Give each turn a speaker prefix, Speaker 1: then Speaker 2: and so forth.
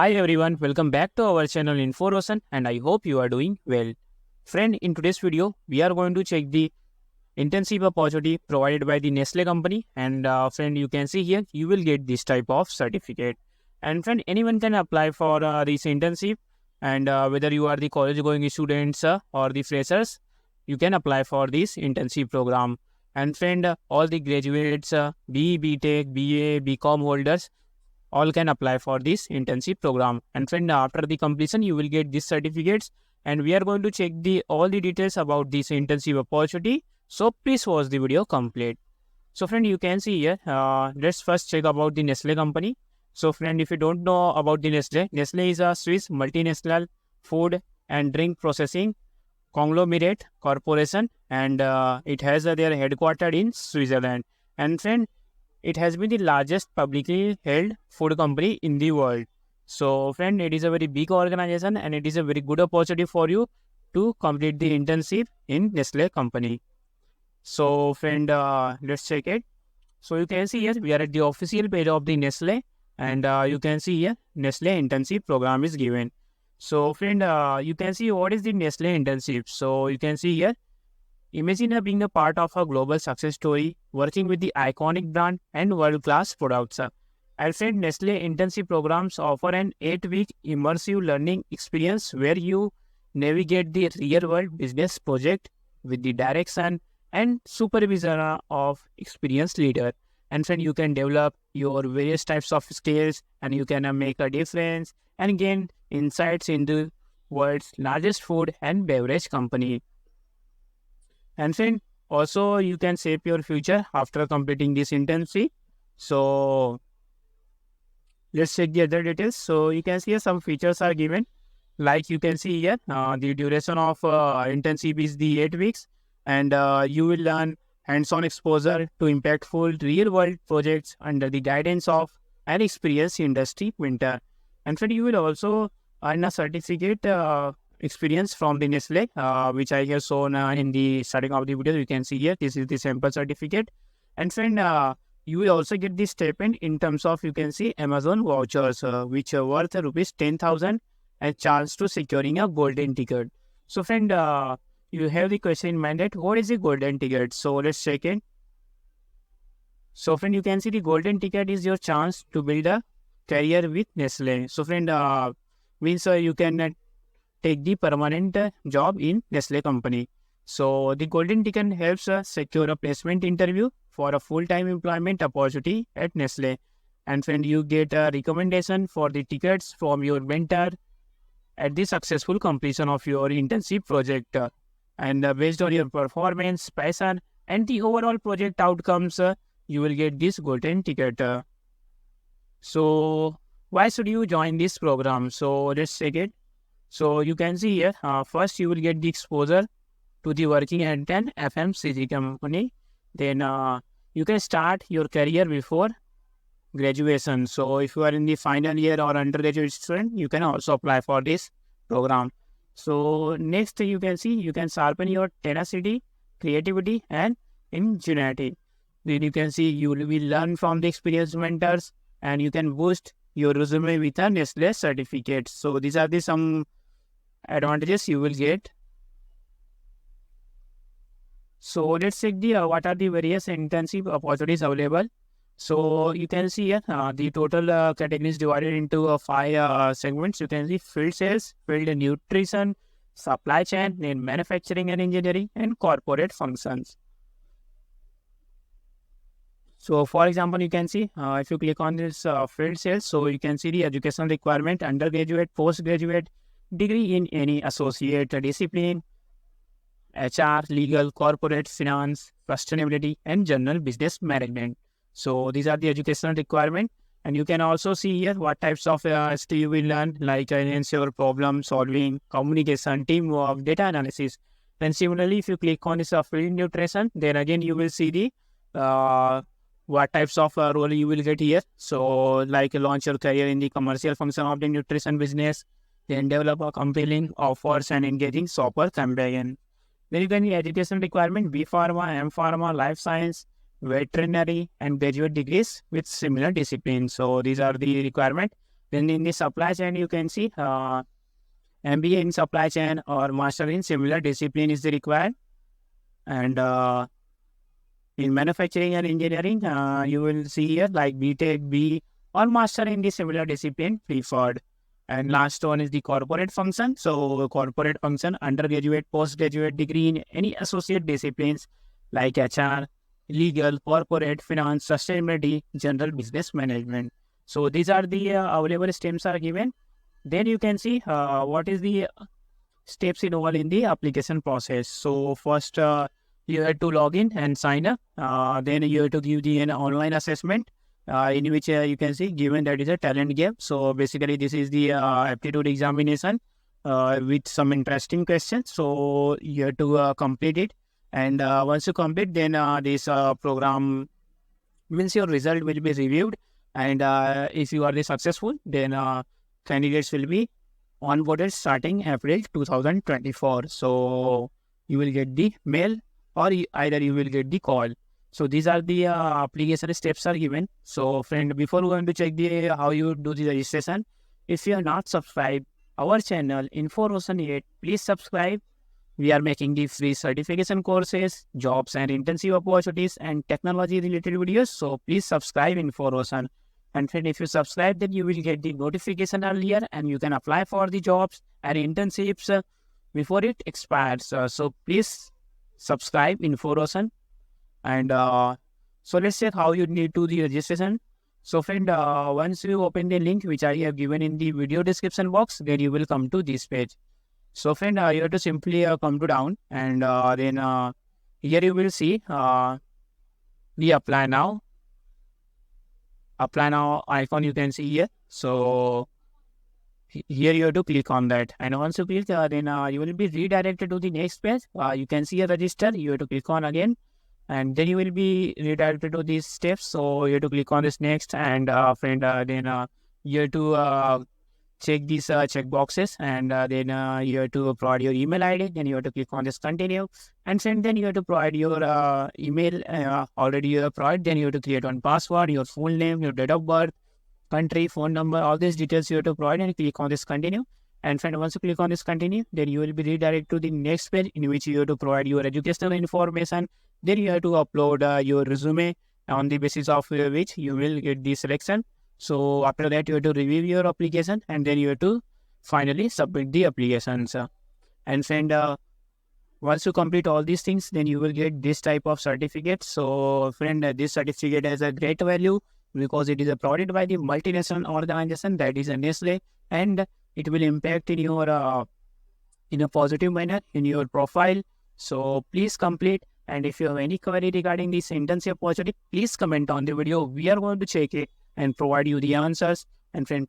Speaker 1: Hi everyone, welcome back to our channel InfoRosan and I hope you are doing well. Friend, in today's video, we are going to check the internship opportunity provided by the Nestle company and friend, you can see here, you will get this type of certificate. And friend, anyone can apply for this internship and whether you are the college going students or the freshers, you can apply for this internship program. And friend, all the graduates, BE, Tech, BA, BCom holders, all can apply for this internship program. And friend, after the completion you will get these certificates and we are going to check the all the details about this internship opportunity, so please watch the video complete. So friend, you can see here, let's first check about the Nestle company. So friend, if you don't know about the Nestle is a Swiss multinational food and drink processing conglomerate corporation, and it has their headquartered in Switzerland. And friend, it has been the largest publicly held food company in the world. So, friend, it is a very big organization and it is a very good opportunity for you to complete the internship in Nestle company. So, friend, let's check it. So, you can see here we are at the official page of the Nestle, and you can see here Nestle internship program is given. So, friend, you can see what is the Nestle internship. So, you can see here, imagine being a part of a global success story, working with the iconic brand and world-class products. I said Nestle internship programs offer an 8-week immersive learning experience where you navigate the real-world business project with the direction and supervision of experienced leader. And then you can develop your various types of skills and you can make a difference and gain insights into world's largest food and beverage company. And then also you can shape your future after completing this internship. So let's check the other details. So you can see here some features are given. Like you can see here, the duration of internship is the 8 weeks, and you will learn hands-on exposure to impactful real-world projects under the guidance of an experienced industry mentor. And then you will also earn a certificate experience from the Nestle, which I have shown in the starting of the video. You can see here, this is the sample certificate. And then you will also get this stipend in terms of, you can see Amazon vouchers, which are worth rupees 10,000 and chance to securing a golden ticket. So friend, you have the question in mind that what is a golden ticket? So let's check it. So friend, you can see the golden ticket is your chance to build a career with Nestle. So friend, means you can take the permanent job in Nestle company. So the golden ticket helps secure a placement interview for a full-time employment opportunity at Nestle. And friend, you get a recommendation for the tickets from your mentor at the successful completion of your internship project. And based on your performance, passion, and the overall project outcomes, you will get this golden ticket. So why should you join this program? So let's check it. So you can see here, first you will get the exposure to the working at an FMCG company. Then you can start your career before graduation. So if you are in the final year or undergraduate student, you can also apply for this program. So next you can see, you can sharpen your tenacity, creativity and ingenuity. Then you can see you will learn from the experienced mentors and you can boost your resume with a Nestle certificate. So these are the some advantages you will get. So let's check the what are the various internship opportunities available. So you can see here the total categories divided into 5 segments. You can see field sales, field nutrition, supply chain, then manufacturing and engineering, and corporate functions. So for example, you can see if you click on this field sales, so you can see the educational requirement, undergraduate, postgraduate, degree in any associate discipline, HR, legal, corporate, finance, sustainability, and general business management. So these are the educational requirement. And you can also see here what types of skill you will learn, like answer, problem solving, communication, teamwork, data analysis. Then similarly, if you click on this field nutrition, then again you will see the what types of role you will get here. So like launch your career in the commercial function of the nutrition business, then develop a compelling offers and engaging shopper campaign. Then you can see education requirement, B Pharma, M Pharma, Life Science, veterinary and graduate degrees with similar disciplines. So these are the requirement. Then in the supply chain, you can see MBA in supply chain or master in similar discipline is required. And in manufacturing and engineering, you will see here like BTech, B or master in the similar discipline preferred. And last one is the corporate function. So corporate function, undergraduate, postgraduate degree in any associate disciplines like HR, legal, corporate, finance, sustainability, general business management. So these are the available stems are given. Then you can see what is the steps involved in the application process. So first, you have to log in and sign up. Then you have to give an online assessment in which you can see given that is a talent gap. So basically, this is the aptitude examination with some interesting questions. So you have to complete it. And once you complete, then this program means your result will be reviewed. And if you are the successful, then candidates will be onboarded starting April 2024. So you will get the mail or either you will get the call. So these are the application steps are given. So friend, before going to check the how you do the registration, if you are not subscribed our channel Info 8, please subscribe. We are making the free certification courses, jobs and internship opportunities and technology related videos. So please subscribe Info. And friend, if you subscribe, then you will get the notification earlier and you can apply for the jobs and internships before it expires. So please subscribe Info. And so let's check how you need to the registration. So friend, once you open the link which I have given in the video description box, then you will come to this page. So friend, you have to simply come to down and then here you will see the apply now icon you can see here. So here you have to click on that, and once you click then you will be redirected to the next page. You can see a register, you have to click on again, and then you will be redirected to these steps. So you have to click on this next, and friend, then you have to check these check boxes, and then you have to provide your email ID. Then you have to click on this continue, and then you have to provide your email. Already you have provided. Then you have to create one password, your full name, your date of birth, country, phone number, all these details you have to provide, and click on this continue. And friend, once you click on this continue, then you will be redirected to the next page in which you have to provide your educational information. Then you have to upload your resume, on the basis of which you will get the selection. So after that, you have to review your application, and then you have to finally submit the applications. And friend, once you complete all these things, then you will get this type of certificate. So friend, this certificate has a great value because it is provided by the multinational organization, that is a Nestle, and it will impact in your in a positive manner in your profile. So please complete. And if you have any query regarding this internship opportunity, please comment on the video. We are going to check it and provide you the answers. And friend,